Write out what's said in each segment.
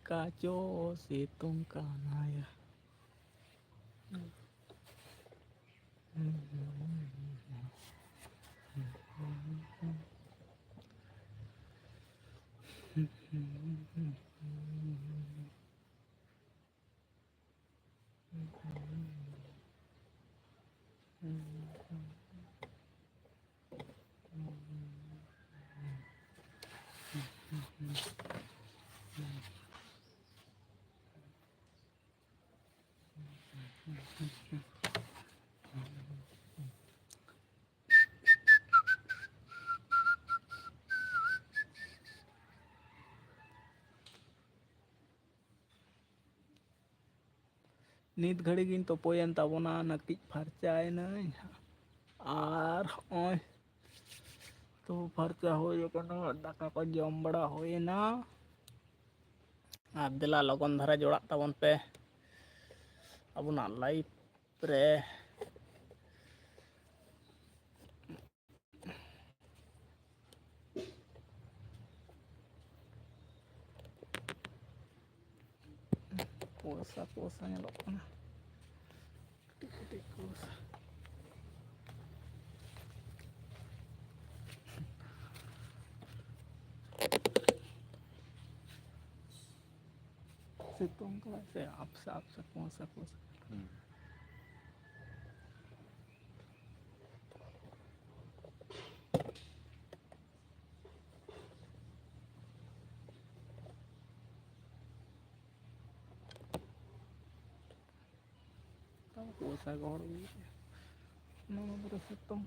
Kacau situng kanaya. Nit घड़ी गिन तो पोयन ताबोना नकी फरचाय नय आर ओय तो फरचा होय कना दाका को जम बड़ा होय ना आप दिला लगन धारा जोड़ा ताबन पे अबुना लाइफ रे posa posanya lo kena tikus situng kelas ya apsa posa posa gor no bersitung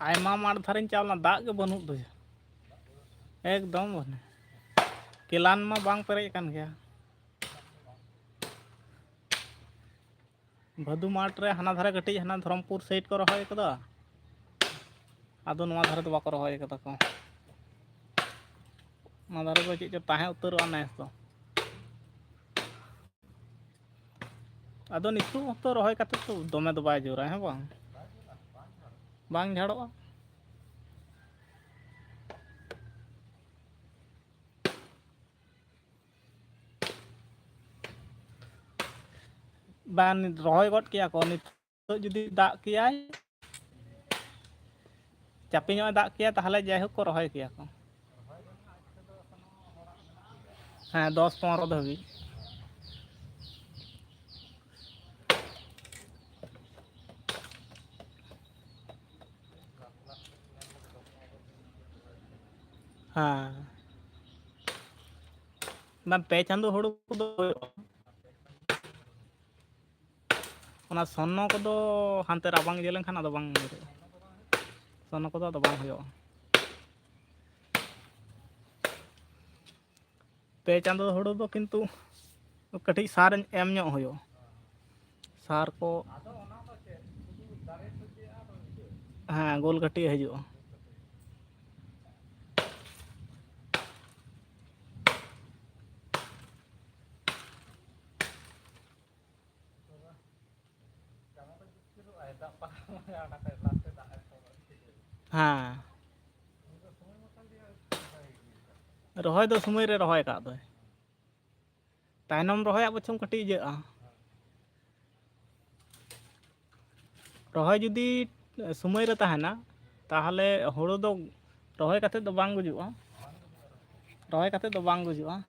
Aima मार धारिन चावना दाग के बनुत दो एकदम बने किलान मा बांग पेरे कान गया भदु माठ रे हना धारे गटी हना धरमपुर साइड को रहोय कदा आदो नवा धारे तो बाको रहोय कदा को ना धारे को चेच ताहे उतरवा नेस तो आदो नितु तो रहोय काते तो दमे दो बाय जोरा है बांग झाड़ोआ बान रहोय गट किया को नित तो जुदी दाग कियाय चापी नो दाग किया ताहले जाय हो को रहोय किया को हाँ 10-15 धाबी हाँ मैं पे चांदो हुड़ू को ओना सन्नो को दो हानते राबांग जेलें खाना दो बांग सन्नो को दो बांग हुयो पे चांदो हुड़ू दो किंतु कटी सार एम ᱧᱚᱜ हुयो सार को हाँ गोल कटी हजू हाँ रॉय दो समय रे रॉय का दो ताइनम रॉय बचम कटी इजा रॉय जुदी समय रे तहना ताहले हुड़ू दो रॉय काते दो बांग गुजुआ रॉय काते दो बांग गुजुआ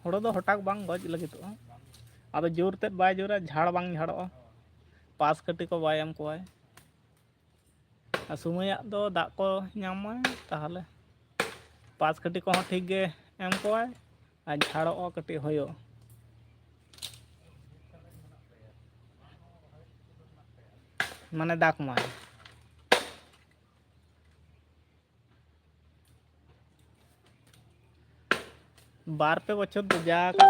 हुड़ू दो हटाक बांग गज लगितोआ आदो जोर तेद बाय जोरा झाड़ बांग झाड़ोआ पास कटी को बाय एम कोय समय दो दाग को नामाय ताहले पास कटी को ठीक गे एम कोय आ झाड़ोआ कटी होयो माने दाग माय बार पे बच्चों तो जा का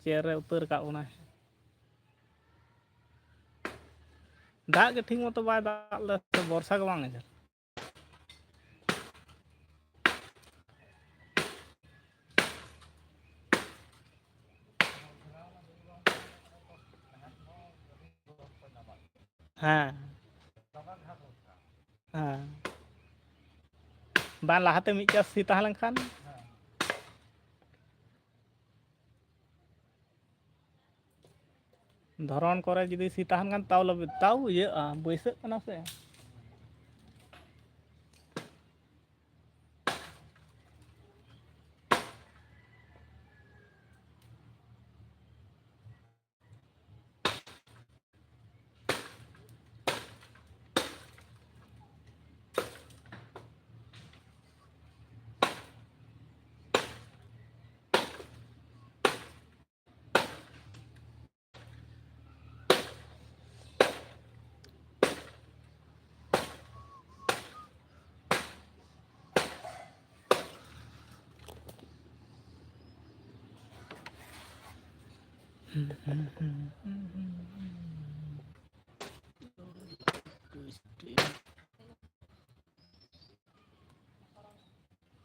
चेयर रे उतर का दाग के ठीक मतो बाय दाग ले वर्षा के बांग हाँ हाँ बान लाहाते मिट चास सी ताह लंखान धरन करे जुदी सी ताहन खान ताव ये बैसक कना से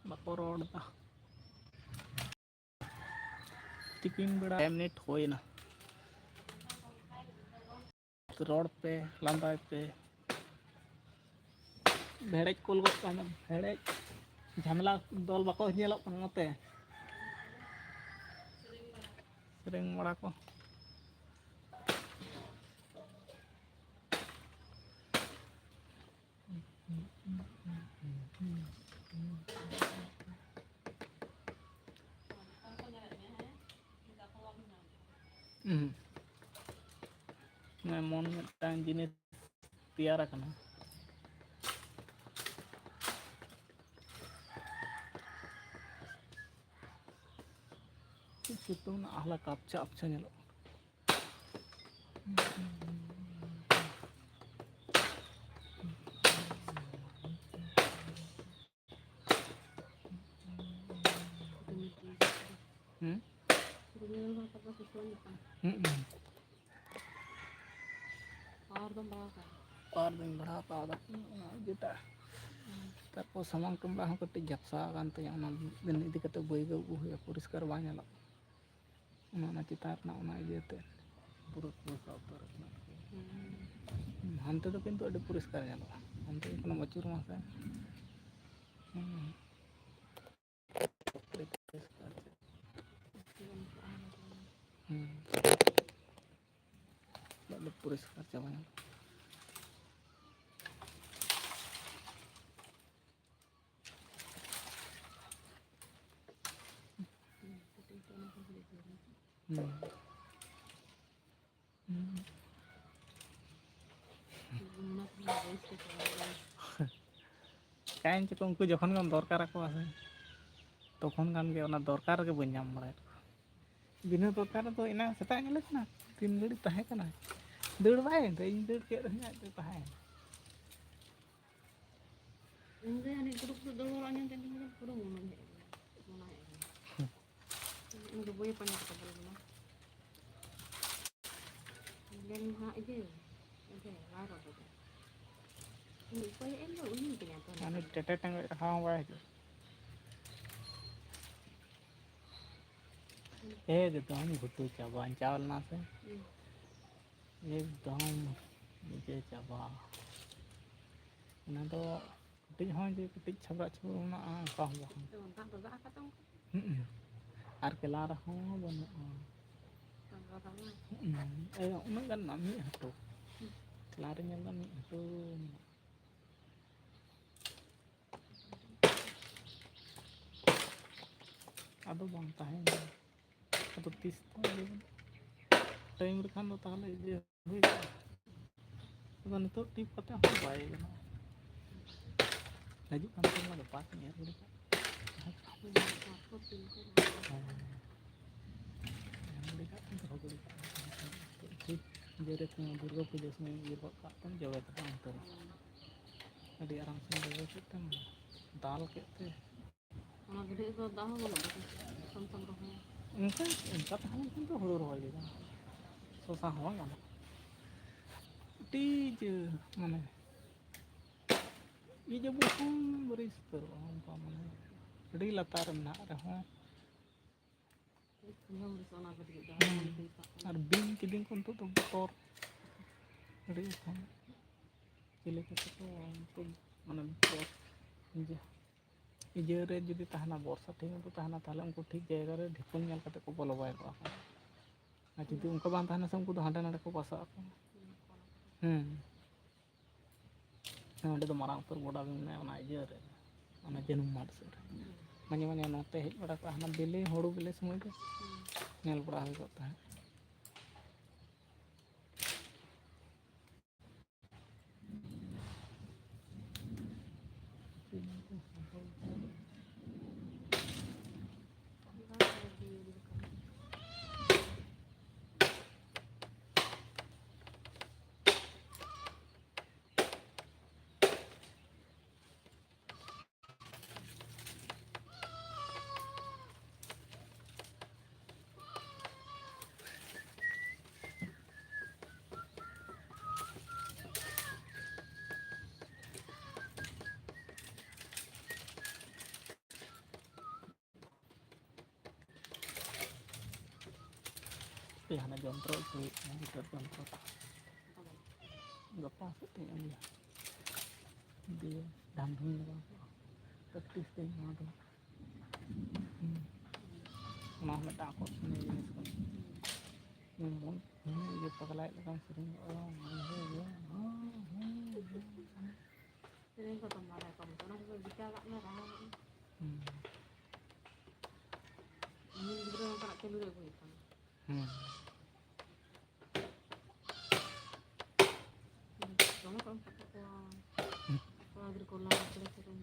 बाको रोड दा तिकिन बेड़ा मिनट होइना रोड पे लंबाई पे भेड़े कोल गो काना भेड़े झमेला दल बाको नेलो नते सेरेंग बड़ा को मैं मन में जिनिस तैयार करना सितुंग आहला कापचा अपचा नेलो पार दिन बढ़ा पादा जेटा तारपो सामान टुमड़ा हूँ कटी झपसा कानते दिन इदी कते बैग अगू हुआ परिष्कार बा नेलो चितान इयते पूरा पूरा उतर हानते तो किन्तु अड़ी परिष्कार नेलो हानते कोनो बचुर मासे puriskar cabanya. Kain cik uнгку jokhon kan dorkar aku ase tokhon kan ge ona dorkar ge bañ nyam baray bina dorkar to ina seta nyelek na 3 gadi tahe kana deur bae ᱤᱧ deur ke nya te tahe Enggak, ini grup tu dulu orangnya tadi kan kurang mana ya. Enggak boleh banyak kita belum. Dan hak aja. Oke, larang tu. Ini upaya enggak ini kenyataan. ane tete tang khawang bae एकदम घुटू चाबा चावल ना से एकदम नीचे चाबा ना तो कटिज हों जे कटिज छबरा छबरा ना का हो Tak tegak kata orang. आर केला रहो बनुआ उन्हें kan nami hatu kelari nyala mi hatu ado bang tahen ado tis time rekan do tahle je hui ado nito tip kate ho bae kana laju kan sama lepas ni ya udah Jadi dengan Durga Puja semua ibu kapan jawab kantor. Ada orang sendiri kita dal kita. Orang gede itu tahu kalau sama rohnya. Enggak tahu itu huruf aja. Susah banget. Tije mana? Ije bukan beristor orang mana. Jadi latar nak dah. Ar bing kiding kuntu to motor. Jadi kan. Cile kita tu mana bor. Ije re jadi tahana borsa ting tu tahana tahle उनको ठीक जाएगा रे ढिपन nyal kate ko bolo bae ko. Na jadi उनको ban tahana sam ko do handa nade ko basa ko. Nade do marang par goda me ona ije re. Ona jenum mar se. Mane mane note hej bada tahana bele hodu bele samay ke. Nyal bada ho jata hai. Hana jontro itu gitar jontro nggak pas itu yang dia dandung praktis deh ada mah mata aku sini jenis kan namun ini dia pakai light kan sering Sering ketemu marah kamu orang juga bicara merah. Ini juga yang tak cemburu aku itu. Kamu kalau kalau agrikola terus terus.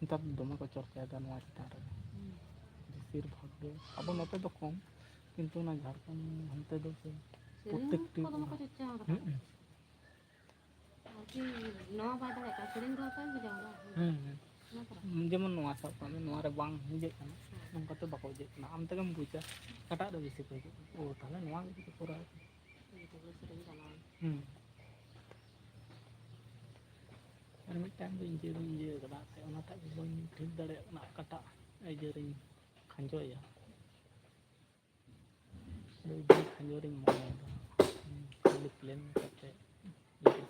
ntar doma ko चर्चा dan wajib बेसिर भाग दे अब नते तो कम किंतु ना झारखंड हमते दो से प्रत्येक टीम को चर्चा कि नवा बात है का sering दो kan bicara जेमन नवा सब kan नवा रे बांग हिजे kana नंका तो बाको जे ना am tegam buja kata do bisi ko oh tale नवा gitu pura itu sering jalan ar mitan do inje kada se ona ta bong thik dare na kata ai je ring khanjo ya do je khanjo ring mo kali plan kate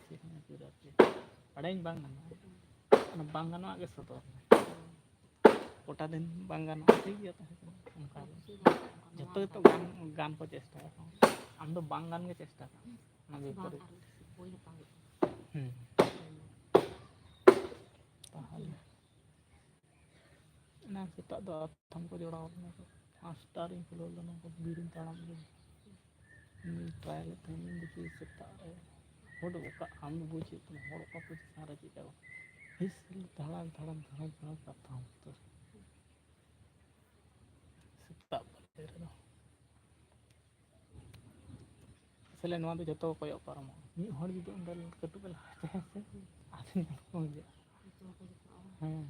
isi na pura pe adain bang na bang na ge soto ᱠᱚᱴᱟ ᱫᱤᱱ ᱵᱟᱝ ᱜᱟᱱᱚᱜᱼᱟ ᱴᱷᱤᱠ ᱜᱮᱭᱟ ᱛᱟᱦᱮᱸ ᱠᱟᱱᱟ ᱚᱱᱠᱟ ᱜᱮ ᱡᱚᱛᱚ ᱜᱮᱛᱚ ᱜᱟᱱ ᱠᱚ ᱪᱮᱥᱴᱟᱭᱟ ᱟᱢ ᱫᱚ ᱵᱟᱝ ᱜᱟᱱ ᱜᱮ ᱪᱮᱥᱴᱟ ᱠᱟᱜ ᱚᱱᱟ ᱵᱤᱯᱚᱨᱤᱛ ᱛᱟᱦᱚᱞᱮ ᱮᱱᱟᱝ ᱥᱮᱛᱟᱜ ᱫᱚ ᱟᱛᱷᱟᱢ ᱠᱚ ᱡᱚᱲᱟᱣ ᱞᱮᱱᱟ ᱠᱚ 5ᱴᱟ ᱨᱤᱧ ᱠᱷᱩᱞᱟᱹᱣ ᱞᱮᱱᱟ ᱵᱤᱨᱤᱧ ᱛᱟᱲᱟᱢ ᱤᱫᱤ ᱴᱨᱟᱭ ᱞᱮᱫ ᱛᱟᱦᱮᱱᱤᱧ ᱫᱮᱠᱷᱤ ᱥᱮᱛᱟᱜ ᱨᱮ ᱦᱚᱲ ᱚᱠᱟ ᱟᱢ ᱵᱩᱡᱽ ᱦᱩᱭᱩᱜ ᱛᱟᱢᱟ ᱦᱚᱲ ᱚᱠᱟ ᱯᱚᱡᱤᱥᱚᱱ ᱨᱮ ᱪᱮᱫ ᱠᱟ ᱦᱤᱸᱥ ᱫᱷᱟᱲᱟᱢ ᱠᱟᱛᱷᱟᱢ ᱩᱛᱟᱹᱨ ᱥᱮᱛᱟᱜ ᱵᱮᱨ ᱨᱮᱫᱚ ᱟᱥᱚᱞᱮ ᱱᱚᱣᱟ ᱫᱚ ᱡᱚᱛᱚ ᱠᱚᱭᱚᱜ ᱯᱟᱨᱚᱢᱚᱜᱼᱟ ᱢᱤᱫ ᱦᱚᱲ ᱡᱩᱫᱤ ᱚᱸᱰᱮ ᱠᱟᱹᱴᱩᱵ ᱮ ᱞᱟᱦᱟᱭᱟ ᱥᱮ ᱟᱫᱚ ᱠᱚ ᱵᱩᱡᱷᱟᱹᱜᱼᱟ ᱦᱮᱸ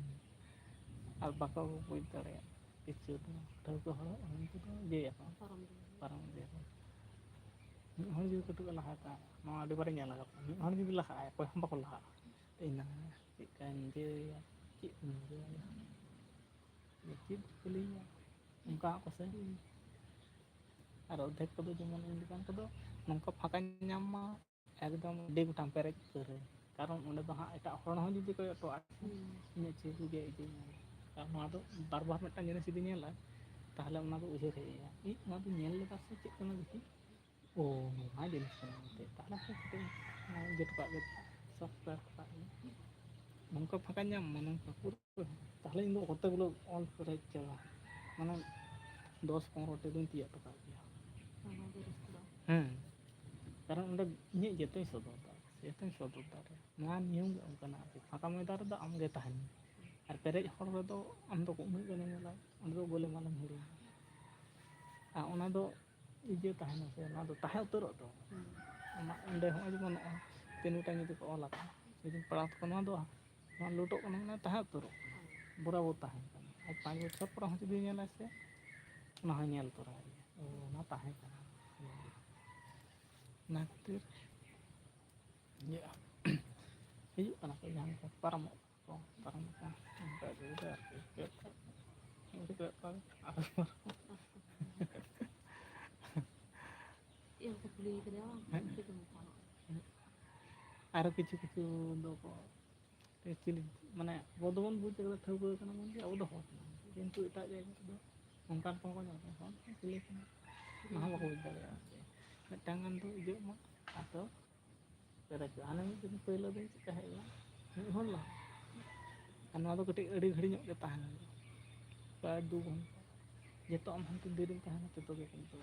ᱟᱨ ᱵᱟᱠᱚ ᱵᱩᱡᱽ ᱫᱟᱲᱮᱭᱟᱜᱼᱟ ᱠᱤᱪᱷᱩ ᱫᱚ ᱴᱷᱟᱹᱣᱠᱟᱹ ᱦᱚᱲ ᱩᱱᱠᱩ ᱫᱚ ᱤᱭᱟᱹᱭᱟᱠᱚ ᱯᱟᱨᱚᱢ ᱤᱫᱤᱭᱟᱠᱚ ᱢᱤᱫ ᱦᱚᱲ ᱡᱩᱫᱤ ᱠᱟᱹᱴᱩᱵ ᱮ ᱞᱟᱦᱟ ᱠᱟᱜᱼᱟ ᱱᱚᱣᱟ ᱟᱹᱰᱤ ᱵᱟᱨᱤᱧ ᱧᱮᱞ ᱟᱠᱟᱫᱟ ᱢᱤᱫ ᱦᱚᱲ ᱡᱩᱫᱤ ᱞᱟᱦᱟᱜᱼᱟᱭ ᱚᱠᱚᱭ ᱦᱚᱸ ᱵᱟᱠᱚ ᱞᱟᱦᱟᱜᱼᱟ ᱪᱮᱫᱠᱟᱧ ᱤᱭᱟᱹᱭᱟ ᱪᱮᱫ ᱤᱧ ᱤᱭᱟᱹᱭᱟ ᱪᱮᱫ ᱠᱩᱞᱤᱧᱟ ᱚᱱᱠᱟ ᱦᱚᱸ ᱠᱚ ᱥᱮ ᱟᱨ ᱚᱫᱽᱫᱷᱮᱠ ᱠᱚᱫᱚ ᱡᱮᱢᱚᱱ ᱤᱧ ᱞᱮᱠᱟᱱ ᱠᱚᱫᱚ ᱱᱚᱝᱠᱟ ᱯᱷᱟᱸᱠᱟᱧ ᱧᱟᱢ ᱢᱟ ᱮᱠᱫᱚᱢ ᱟᱹᱰᱤ ᱜᱚᱴᱟᱝ ᱯᱮᱨᱮᱡ ᱩᱛᱟᱹᱨᱟᱹᱧ ᱠᱟᱨᱚᱱ ᱚᱸᱰᱮ ᱫᱚ ᱦᱟᱸᱜ ᱮᱴᱟᱜ ᱦᱚᱲ ᱦᱚᱸ ᱡᱩᱫᱤ ᱠᱚ ᱚᱴᱚᱜᱼᱟ ᱤᱧᱟᱹᱜ ᱪᱷᱚᱵᱤ ᱜᱮ ᱤᱫᱤᱧᱟ ᱟᱨ ᱱᱚᱣᱟ ᱫᱚ ᱵᱟᱨ ᱵᱟᱨ ᱢᱤᱫᱴᱟᱝ ᱡᱤᱱᱤᱥ ᱡᱩᱫᱤ ᱧᱮᱞᱟ ᱛᱟᱦᱚᱞᱮ ᱚᱱᱟ ᱫᱚ ᱩᱭᱦᱟᱹᱨ ᱦᱮᱡ ᱟᱭᱟ ᱱᱚᱣᱟ ᱫᱚ ᱧᱮᱞ ᱞᱮᱫᱟ ᱥᱮ ᱪᱮᱫ ᱠᱟᱱᱟ ᱫᱮᱠᱷᱤ ᱳ ᱱᱚᱣᱟ ᱡᱤᱱᱤᱥ ᱠᱟᱱᱟ ᱢᱮᱱᱛᱮ ᱛᱟᱦᱚᱞᱮ ᱤᱭᱟᱹ ᱴᱚ ᱠᱟᱜ ᱜᱮ ᱥᱚᱵᱥᱠᱨᱟᱭᱤᱵᱽ ᱠᱟᱜ ᱜᱮ ᱱᱚᱝᱠᱟ ᱯᱷᱟᱸᱠᱟ ᱧᱟᱢ ᱢᱟ ᱱᱚᱝᱠᱟ ᱛᱟᱦᱚᱞᱮ ᱤᱧ ᱫᱚ ᱠᱚᱛᱮ ᱜᱩলো ᱚᱞ ᱯᱮᱨᱮᱡ ᱪᱟᱵᱟ ᱢᱟᱱᱮ 10-15ᱴᱤ ᱫᱩᱧ ᱛᱤᱭᱳᱜ ᱦᱚᱴᱚ ᱠᱟᱜ ᱜᱮᱭᱟ ᱠᱟᱨᱚᱱ ᱚᱸᱰᱮ ᱤᱧᱟᱹᱜ ᱡᱚᱛᱚᱧ ᱥᱚᱫᱚᱨ ᱫᱟ ᱡᱚᱛᱚᱧ ᱥᱚᱫᱚᱨ ᱫᱟᱲᱮᱭᱟᱜᱼᱟ ᱱᱚᱣᱟ ᱱᱤᱭᱚᱢ ᱜᱮ ᱚᱱᱠᱟᱱᱟᱜ ᱟᱨᱠᱤ ᱯᱷᱟᱸᱠᱟ ᱢᱚᱭᱫᱟᱱ ᱨᱮᱫᱚ ᱟᱢᱜᱮ ᱛᱟᱦᱮᱱ ᱢᱮ ᱟᱨ ᱯᱮᱨᱮᱡ ᱦᱚᱲ ᱨᱮᱫᱚ ᱟᱢ ᱫᱚ ᱩᱱᱟᱹᱜ ᱜᱟᱱᱮ ᱧᱮᱞᱟ ᱚᱸᱰᱮ ᱫᱚ ᱜᱳᱞᱮᱢᱟᱞᱮᱢ ᱦᱤᱲᱤᱧᱟ ᱟᱨ ᱚᱱᱟ ᱫᱚ ᱤᱭᱟᱹ ᱛᱟᱦᱮᱱᱟ ᱥᱮ ᱚᱱᱟ ᱫᱚ ᱛᱟᱦᱮᱸ ᱩᱛᱟᱹᱨᱚᱜ ᱫᱚ ᱚᱸᱰᱮ ᱦᱚᱸᱜᱼᱚᱭ ᱡᱮᱢᱚᱱ ᱱᱚᱜᱼᱚᱭ 3 ᱜᱚᱴᱟᱝ ᱡᱩᱫᱤ ᱠᱚ ᱚᱞ ᱟᱠᱟᱫ ᱡᱩᱫᱤ ᱯᱟᱲᱦᱟᱣ ᱛᱟᱠᱚ ᱱᱚᱣᱟ ᱫᱚ ᱱᱚᱣᱟ ᱞᱳᱰᱚᱜ ᱠᱟᱱᱟ ᱢᱟᱱᱮ ᱛᱟᱦᱮᱸ ᱩᱛᱟᱹᱨᱚᱜ ᱠᱟᱱᱟ ᱵᱚᱨᱟᱵᱚᱨ ᱛᱟᱦᱮᱱ ᱠᱟᱱᱟ ᱟᱨ 5 ᱵᱚᱪᱷᱚᱨ ᱯᱚᱨᱮ ᱦᱚᱸ ᱡᱩᱫᱤ ᱧᱮᱞᱟᱭ ᱥᱮ ᱚᱱᱟ ᱦᱚᱸ ᱧᱮᱞ ᱛᱚᱨᱟᱭᱟ ᱚᱱᱟ ᱛᱟᱦᱮᱸ ᱠᱟᱱᱟ ᱚᱱᱟ ᱠᱷᱟᱹᱛᱤᱨ ᱤᱭᱟᱹᱜᱼᱟ ᱦᱤᱡᱩᱜ ᱠᱟᱱᱟ ᱠᱚ ᱡᱟᱦᱟᱸ ᱞᱮᱠᱟ ᱯᱟᱨᱚᱢᱚᱜ ᱠᱚ ᱯᱟᱨᱚᱢᱚᱜ ᱠᱟᱱᱟ ᱚᱱᱠᱟ ᱜᱮ ᱟᱨᱠᱤ ᱟᱨᱚ ᱠᱤᱪᱷᱩ ᱫᱚᱠᱚ ᱮᱠᱪᱩᱭᱮᱞᱤ ᱢᱟᱱᱮ ᱟᱵᱚ ᱫᱚᱵᱚᱱ ᱵᱩᱡᱽ ᱠᱟᱫᱟ ᱴᱷᱟᱹᱣᱠᱟᱹ ᱠᱟᱱᱟ ᱵᱚᱱ ᱡᱮ ᱟᱵᱚ ᱫᱚ ᱦᱚᱲ ᱠᱟᱱᱟ ᱠᱤᱱᱛᱩ ᱮᱴᱟᱜ ᱡᱟᱭᱜᱟ ᱨᱮᱫᱚ ᱚᱱᱠᱟᱱ ᱠᱚᱦᱚᱸ ᱠᱚ ᱧᱟᱢᱚᱜ ᱦᱚᱲ ᱪᱤᱞᱤ ᱠᱟᱱᱟ ᱚᱱᱟ ᱦᱚᱸ ᱵᱟᱠᱚ ᱵᱩᱡᱽ ᱫᱟᱲᱮᱭᱟᱜᱼᱟ ᱢᱤᱫᱴᱟᱝ ᱜᱟᱱ ᱫᱚ ᱤᱭᱟᱹᱜ ᱢᱟ ᱟᱫᱚ ᱯᱮᱨᱮᱡᱚᱜᱼᱟ ᱦᱟᱱᱮ ᱢᱤᱫ ᱫᱤᱱ ᱯᱳᱭᱞᱳ ᱫᱤᱱ ᱪᱮᱫᱠᱟ ᱦᱮᱡ ᱮᱱᱟ ᱢᱤᱫ ᱦᱚᱲ ᱞᱟᱦᱟ ᱟᱨ ᱱᱚᱣᱟ ᱫᱚ ᱠᱟᱹᱴᱤᱡ ᱟᱹᱰᱤ ᱜᱷᱟᱹᱲᱤᱡ ᱧᱚᱜ ᱜᱮ ᱛᱟᱦᱮᱱ ᱦᱩᱭᱩᱜᱼᱟ ᱯᱨᱟᱭ 2 ᱜᱷᱚᱱᱴᱟ ᱡᱚᱛᱚ ᱟᱢ ᱦᱟᱱᱛᱮ ᱵᱤᱨ ᱨᱮᱢ ᱛᱟᱦᱮᱱᱟ ᱛᱚᱛᱚ ᱜᱮ ᱠᱤᱱᱛᱩ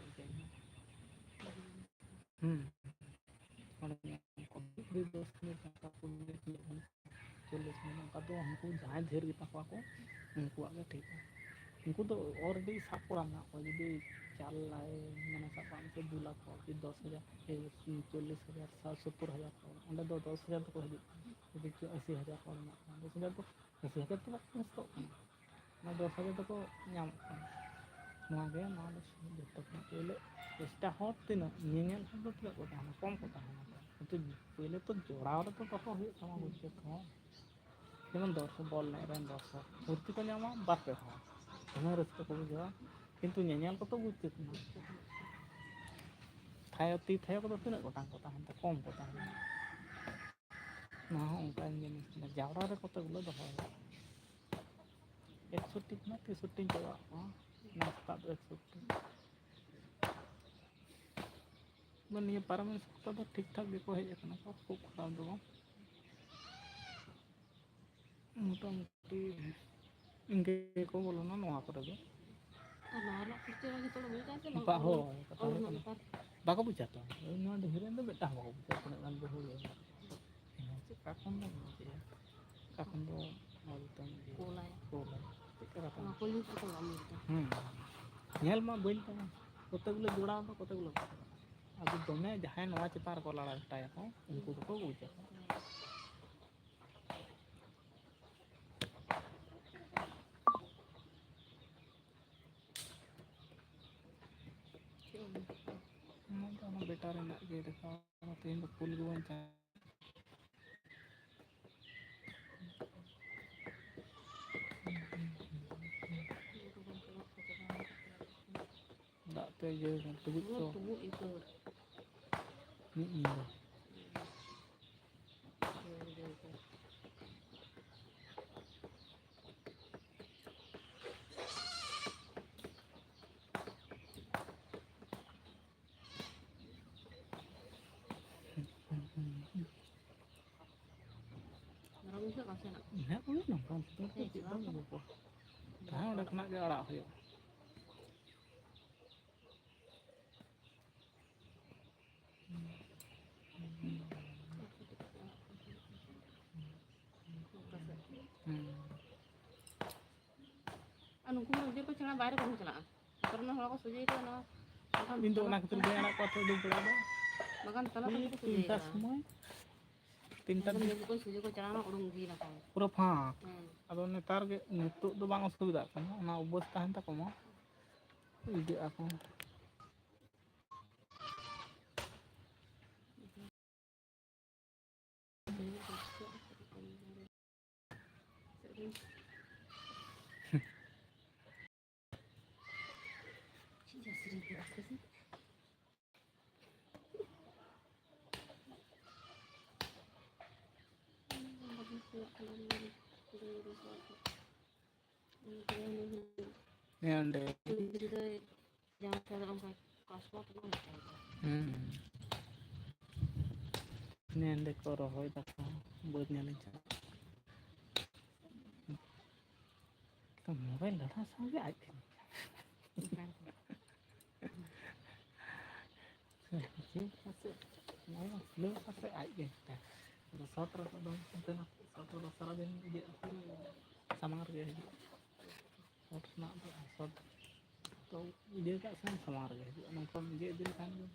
ᱚᱱᱠᱟ ᱫᱚ ᱩᱱᱠᱩ ᱡᱟᱦᱟᱸᱭ ᱰᱷᱮᱨ ᱜᱮᱛᱟ ᱠᱚᱣᱟ ᱠᱚ ᱩᱱᱠᱩᱣᱟᱜ ᱜᱮ ᱴᱷᱤᱠᱟ ᱩᱱᱠᱩ ᱫᱚ ᱚᱞᱨᱮᱰᱤ ᱥᱟᱵ ᱠᱚᱲᱟ ᱢᱮᱱᱟᱜ ᱠᱚᱣᱟ ᱡᱩᱫᱤ 4 ᱞᱟᱠᱷ ᱢᱟᱱᱮ ᱥᱟᱵ ᱠᱟᱜ ᱢᱮ 2 ᱞᱟᱠᱷ 10,000 40,000 70,000 ᱚᱸᱰᱮ ᱫᱚ 10,000 ᱫᱚᱠᱚ ᱦᱤᱡᱩᱜ ᱠᱟᱱᱟ ᱡᱩᱫᱤ 80,000 ᱦᱚᱲ ᱢᱮᱱᱟᱜ ᱠᱚᱣᱟ 10,000 ᱫᱚ 80,000 ᱫᱚ ᱵᱟᱠᱚ ᱱᱚᱥᱴᱚᱜ ᱠᱟᱱᱟ ᱚᱱᱟ 10,000 ᱫᱚᱠᱚ ᱧᱟᱢᱚᱜ ᱠᱟᱱᱟ ᱱᱚᱣᱟᱜᱮ ᱱᱚᱣᱟ ᱫᱚ ᱡᱚᱛᱚ ᱠᱷᱚᱱᱟᱜ ᱯᱳᱭᱞᱳ ᱪᱮᱥᱴᱟ ᱦᱚᱲ ᱛᱤᱱᱟᱹᱜ ᱧᱮᱧᱮᱞ ᱦᱚᱲ ᱫᱚ ᱛᱤᱱᱟᱹᱜ ᱠᱚ ᱛᱟᱦᱮᱱᱟ ᱠᱚᱢ ᱠᱚ ᱛᱟᱦᱮᱱᱟ ᱠᱤᱱᱛᱩ ᱯᱳᱭᱞᱳ ᱛᱚ ᱡᱚᱲᱟᱣ ᱨᱮᱛᱚ ᱫᱚᱦᱚ ᱦᱩᱭᱩᱜ ᱛᱟᱢᱟ ᱵᱩᱡᱽ ᱦᱚᱸ ᱡᱮᱢᱚᱱ ᱵᱚᱞ ᱮᱱᱮᱡ ᱨᱮᱱ ᱫᱚᱨᱥᱚᱠ ᱯᱷᱩᱨᱛᱤ ᱠᱚ ᱧᱟᱢᱟ 2-3 ᱦᱚᱲ ᱫᱚᱢᱮ ᱨᱟᱹᱥᱠᱟᱹ ᱠᱚ ᱵᱩᱡᱷᱟᱹᱣᱟ ᱠᱤᱱᱛᱩ ᱧᱮᱧᱮᱞ ᱠᱚᱛᱚ ᱵᱩᱡᱽ ᱠᱟᱱᱟ ᱛᱤ ᱛᱷᱟᱭᱚ ᱠᱚᱫᱚ ᱛᱤᱱᱟᱹᱜ ᱜᱚᱴᱟᱝ ᱠᱚ ᱛᱟᱦᱮᱱ ᱛᱮ ᱠᱚᱢ ᱠᱚ ᱛᱟᱦᱮᱱᱟ ᱱᱚᱣᱟ ᱦᱚᱸ ᱚᱱᱠᱟᱱ ᱡᱤᱱᱤᱥ ᱠᱟᱱᱟ ᱡᱟᱣᱨᱟ ᱨᱮ ᱠᱚᱛᱮ ᱜᱩᱞᱳ ᱫᱚᱦᱚ ᱦᱩᱭᱩᱜᱼᱟ 61 ᱠᱷᱚᱱᱟᱜ 63ᱧ ᱪᱟᱵᱟᱜ ᱠᱚᱣᱟ ᱥᱮᱛᱟᱜ ᱫᱚ 61 ᱱᱤᱭᱟᱹ ᱯᱟᱨᱚᱢᱮᱱ ᱥᱚᱯᱛᱟ ᱫᱚ ᱴᱷᱤᱠ ᱴᱷᱟᱠ ᱜᱮᱠᱚ ᱦᱮᱡ ᱟᱠᱟᱱᱟ ᱠᱚ ᱠᱷᱩᱵ ᱠᱷᱟᱨᱟᱯ ᱫᱚ ᱵᱟᱝ ᱢᱳᱴᱟᱢᱩᱴᱤ ᱤᱱᱠᱟᱹ ᱜᱮᱠᱚ ᱵᱚᱞᱚᱱᱟ ᱱᱚᱣᱟ ᱠᱚᱨᱮ ᱫᱚ ᱦᱳᱭ ᱠᱟᱛᱷᱟ ᱦᱩᱭᱩᱜ ᱠᱟᱱᱟ ᱵᱟᱠᱚ ᱵᱩᱡᱷᱟ ᱛᱚ ᱱᱚᱣᱟ ᱰᱷᱤᱝᱨᱤ ᱨᱮᱱ ᱫᱚ ᱢᱤᱫᱴᱟᱝ ᱦᱚᱸ ᱵᱟᱠᱚ ᱵᱩᱡᱷᱟ ᱛᱤᱱᱟᱹᱜ ᱜᱟᱱ ᱵᱟᱹᱦᱩ ᱪᱮᱫᱠᱟ ᱠᱷᱚᱱ ᱫᱚ ᱚᱠᱟ ᱠᱷᱚᱱ ᱫᱚ ᱧᱮᱞ ᱢᱟ ᱵᱟᱹᱧ ᱛᱟᱦᱮᱸ ᱠᱚᱛᱮ ᱜᱩলো ᱡᱚᱲᱟᱣ ᱫᱚ ᱠᱚᱛᱮ ᱜᱩলো ᱟᱫᱚ ᱫᱚᱢᱮ ᱡᱟᱦᱟᱸᱭ ᱱᱚᱣᱟ ᱪᱮᱛᱟᱱ ᱨᱮᱠᱚ ᱞᱟᱲᱟ ᱜᱚᱴᱟᱭᱟᱠᱚ ᱩᱱᱠᱩ ᱫᱚᱠᱚ ᱵᱩᱡᱟ ᱚᱱᱟ ᱵᱮᱴᱟ ᱨᱮᱱᱟᱜ ᱜᱮ ᱫᱮᱠᱷᱟᱣ ᱛᱮᱦᱮᱧ ᱫᱚ ᱯᱷᱩᱞ ᱜᱮ ᱵᱟᱹᱧ ᱛᱟᱦᱮᱸ ᱫᱟᱜ ᱛᱮ ᱤᱭᱟᱹ ᱴᱩᱵᱩᱡ ᱠᱚ ᱢᱤᱫ ᱧᱤᱫᱟᱹ ᱥᱤᱛᱩᱝ ᱠᱚ ᱪᱮᱫ ᱫᱚᱢ ᱟᱹᱜᱩ ᱠᱚᱣᱟ ᱛᱟᱦᱮᱸ ᱚᱸᱰᱮ ᱠᱷᱚᱱᱟᱜ ᱜᱮ ᱟᱲᱟᱜ ᱦᱩᱭᱩᱜᱼᱟ ᱱᱩᱠᱩ ᱤᱭᱟᱹ ᱠᱚ ᱪᱷᱟᱲᱟ ᱵᱟᱭᱨᱮ ᱵᱟᱠᱚ ᱪᱟᱞᱟᱜᱼᱟ ᱠᱚᱨᱮᱱ ᱦᱚᱲ ᱠᱚ ᱥᱚᱡᱷᱮ ᱠᱚ ᱱᱚᱣᱟ ᱤᱧ ᱫᱚ ᱚᱱᱟ ᱠᱷᱟᱹᱛᱤᱨ ᱵᱟᱹᱧ ᱟᱲᱟᱜ ᱠᱚᱣᱟ ᱛᱚ ᱫᱩᱵ ᱵᱮᱲᱟ ᱫᱚ ᱵᱟᱜᱟᱱ ᱛᱟᱞᱟ ᱛᱟᱞᱟ ᱠᱚ ᱥᱚᱡᱷᱮ 3ᱴᱟ ᱠᱟᱜᱼᱟ ᱥᱚᱢᱚᱭ 3ᱴᱟ ᱮᱠᱫᱚᱢ ᱡᱚᱠᱷᱚᱱ ᱥᱚᱡᱷᱮ ᱠᱚ ᱪᱟᱞᱟᱣᱱᱟ ᱩᱰᱩᱝ ᱤᱫᱤᱭ ᱱᱟᱠᱚ ᱯᱩᱨᱟᱹ ᱯᱷᱟᱸᱠ ᱟᱫᱚ ᱱᱮᱛᱟᱨ ᱜᱮ ᱱᱤᱛᱚᱜ ᱫᱚ ᱵᱟᱝ ᱚᱥᱩᱵᱤᱫᱷᱟᱜ ᱠᱟᱱᱟ ᱚᱱᱟ ᱚᱵᱵᱷᱟᱥ ᱛᱟᱦᱮᱱ ᱛᱟᱠᱚ ᱢᱟ ᱤᱫᱤᱜ ᱟᱠᱚ ᱚᱸᱰᱮ ᱱᱚᱸᱰᱮ ᱠᱚ ᱨᱚᱦᱚᱭ ᱫᱟᱠᱚ ᱵᱟᱹᱫᱽ ᱧᱮᱞᱤᱧ ᱪᱟᱞᱟᱜᱼᱟ ᱢᱳᱵᱟᱭᱤᱞ ᱞᱟᱲᱟ ᱥᱟᱶᱜᱮ ᱟᱡ ᱴᱷᱮᱱ ᱟᱡᱜᱮ ᱥᱚᱴ ᱨᱮᱫᱚ ᱫᱚ ᱥᱟᱨᱟᱫᱤᱱ ᱥᱟᱢᱟᱝ ᱨᱮᱜᱮ ᱦᱤᱡᱩᱜᱼᱟ ᱥᱚᱴ ᱨᱮᱱᱟᱜ ᱫᱚ ᱥᱚᱴ ᱛᱚ ᱤᱭᱟᱹ ᱠᱟᱜ ᱥᱮ ᱥᱟᱢᱟᱝ ᱨᱮᱜᱮ ᱦᱤᱡᱩᱜᱼᱟ ᱱᱚᱝᱠᱟᱢ ᱤᱭᱟᱹ ᱤᱫᱤ ᱞᱮᱠᱷᱟᱱ ᱜᱮ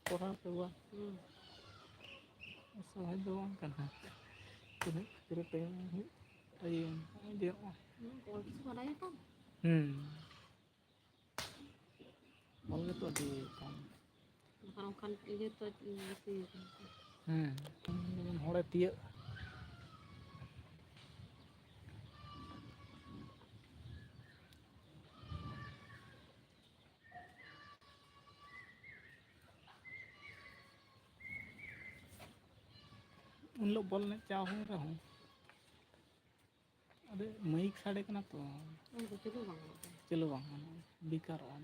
ᱠᱚᱨᱟᱣ ᱯᱮ ᱵᱟ ᱥᱚᱦᱚᱡ ᱫᱚ ᱵᱟᱝ ᱠᱟᱱᱟ ᱛᱤᱱᱟᱹᱜ ᱴᱟᱭᱤᱢ ᱚᱞ ᱜᱮᱛᱚ ᱟᱹᱰᱤ ᱠᱚᱢ ᱚᱱᱠᱟᱱ ᱤᱭᱟᱹ ᱛᱚ ᱵᱮᱥᱤ ᱡᱮᱢᱚᱱ ᱦᱚᱲᱮ ᱛᱤᱭᱟᱹᱜ उन लोग बोलने चाहो रहो अरे माइक साड़े कना तो चलो बांग बेकारों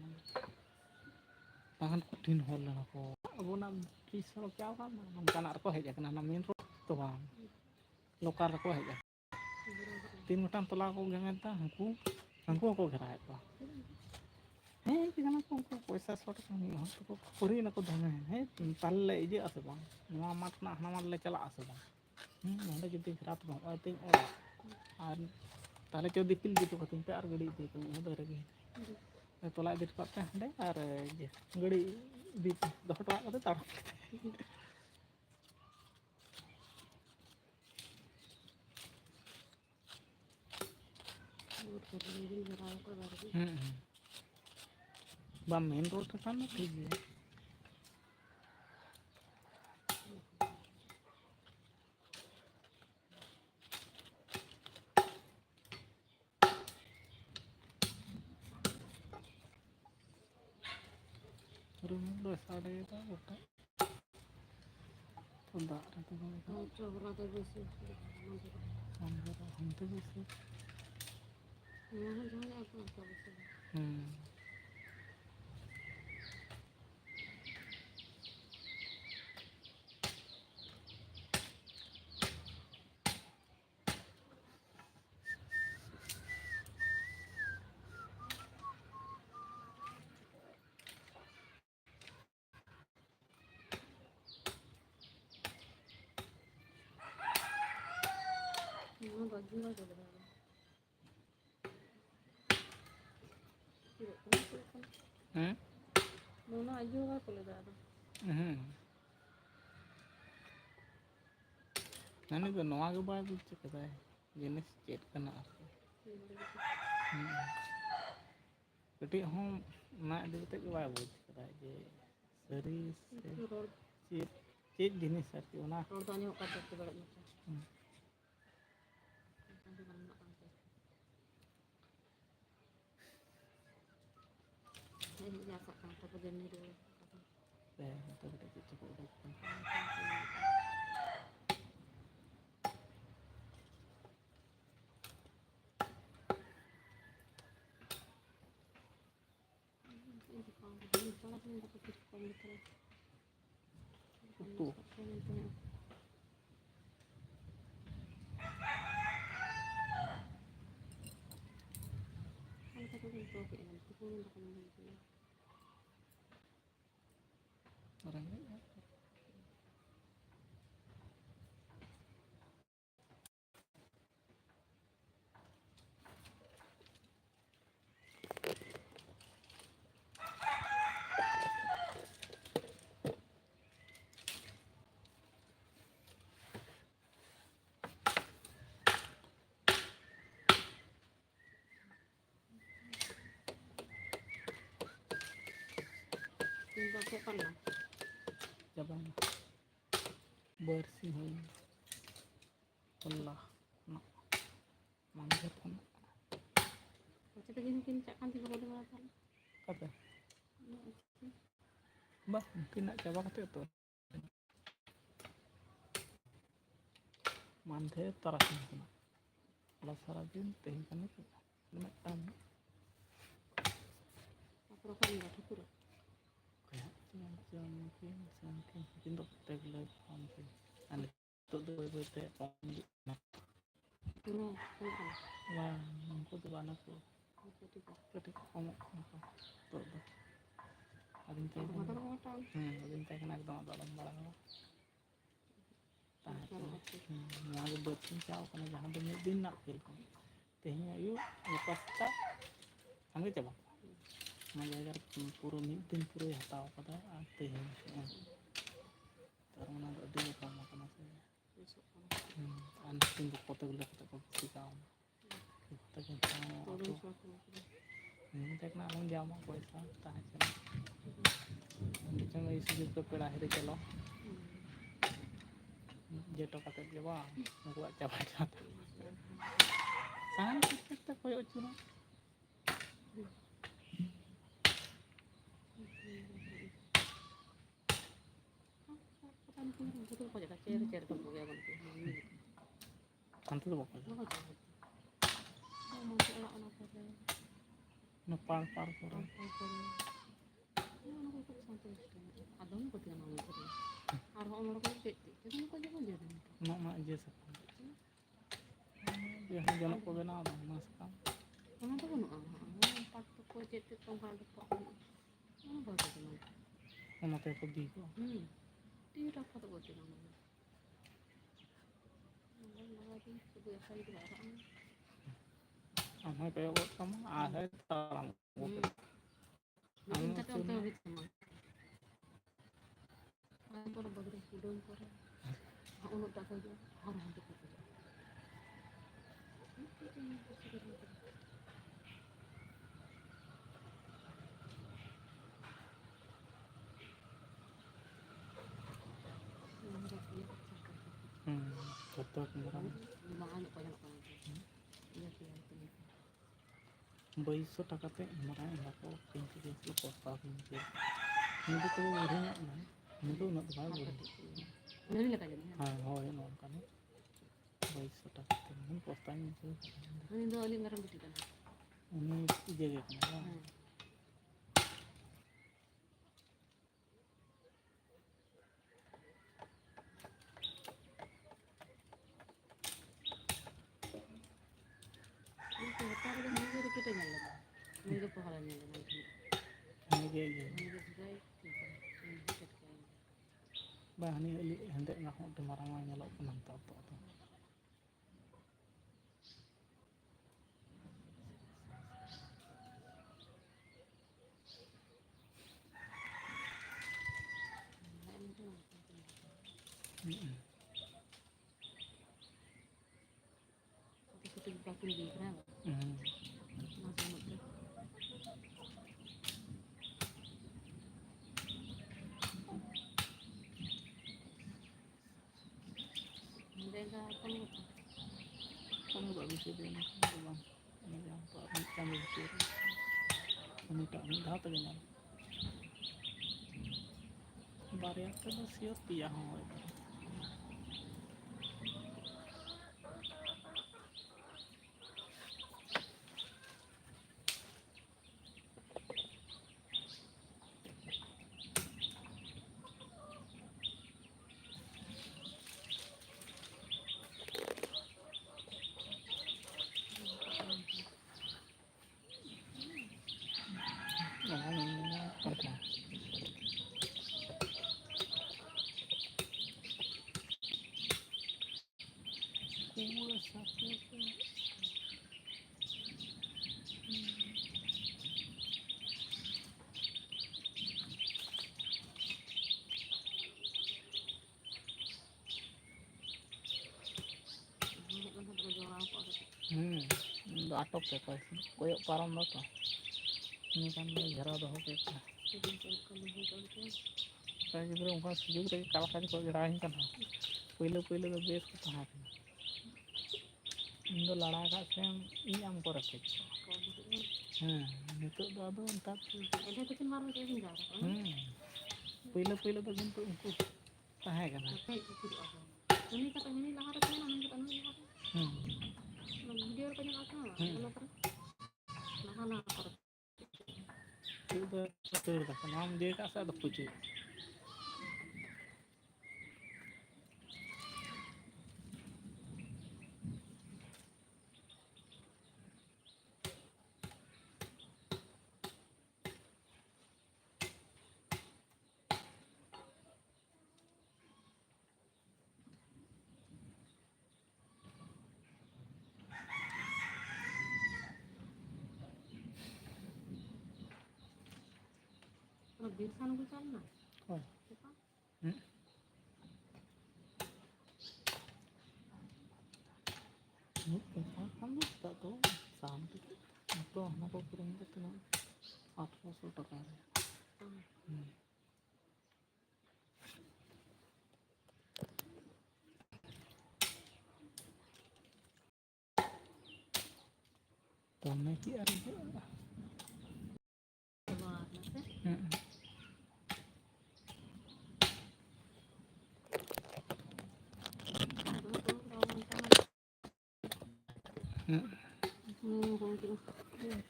बागान कठिन हॉल लेना को अबोना तीस साल क्या होगा नौकाना रखो है जाके ना मेन रोड तो बांग लोकल रखो है जाके 3 गोटां तोला को गेमेंता हमको को घेराए को हैं कितना को पैसा शॉर्ट को पूरी ना को धमे हैं ताले इजे आसे बांग नवा माठ ना हना माठ ले चला आसे बांग नोंडे जुदी घेरा तो बांग आते और आर ताले चो दिपिल दितो कतिन पे आर गड़ी दे को उधर रगे तोला इदि पाते हंडे आर जे गड़ी दी दोहटवा कते तार बा मेन रोड के सामने ठीक है रूम दो साढ़े का गोटा तो दाग रे तो हम तो जैसे Mona aja kan kalau ada. नानी तो नवा के बाद चिकता है जिनिस चेक करना कटी हम ना इदते के बाय बुझ कदा जे सरी से चेक जिनिस आरकी ओना रोड तो नहीं होता तो बड़ा मचा ini biasa kan tapi gini dulu itu kita cukup tuh. Orangnya coba bersihin pelah nak mantap kan kata bah mungkin nak coba kata itu mantap terasin kena kalau sarapin teh kan itu macam kayak mungkin untuk tablet mungkin ada tuh teh nah wah aku tuh anakku ketika kamu apa tuh adin teh kena ketemu dalam barang yang ada buat cincau karena jangan banyak dinak gitu tehnya yuk lepas tak ambil coba mengajar puru midin puru ya tahu kata tehnya sekarang ada dia kamu kena saya anak tunggu foto gula kita kopi kamu kita kan ini tekna long jama पैसा tahan kita nggak isi juga perakhir kalau jatuh kata dia bang mau coba sangat kita koyo cuma nanti tuh pokoknya nepal par kurang mak aja sekarang dia jalan ke benar mas kan mau teh pergi kok amai kayak sama ada terang betul beneran bayi so takate marah enggak kok pintu posta pintu ini tuh urunya ini tuh nak bagus oh ya non kan bayi so takate ini postanya itu ini jaga kenapa bah ini hendak nak demarang nyelok penonton tuh kan nggak bisa dia bang ini yang kami kiri ini tak minta apa dengan barang terus siap ya Pura sakit. Banyak banget ada jual apa gitu. Atok ya guys. Koyok param dah tuh. Ini kan jara doh kita. Jadi kalau gitu Saya juga ungkap sejuk dari kalau kali kau jerahin kan. Pilo the best ko tahan. Indo lada ka sem iam ko rakhe. kalau gitu kan. Nito do ado untak. Ada tuh kan marah kayak gini kan. Pilo do ginto unku tahe kana. Kayak gitu apa. Ini kata ini lah harus kan nanti kan ini apa. Video kan apa? Kalau kan. Nah apa. Itu betul ka nam dia ka sa do puchu. Kalau biasa gue kan nah. Oh. Ini kan lu tak tahu sampai apa kurang itu nah 800 টাকা Tome ki ari Keluar nanti.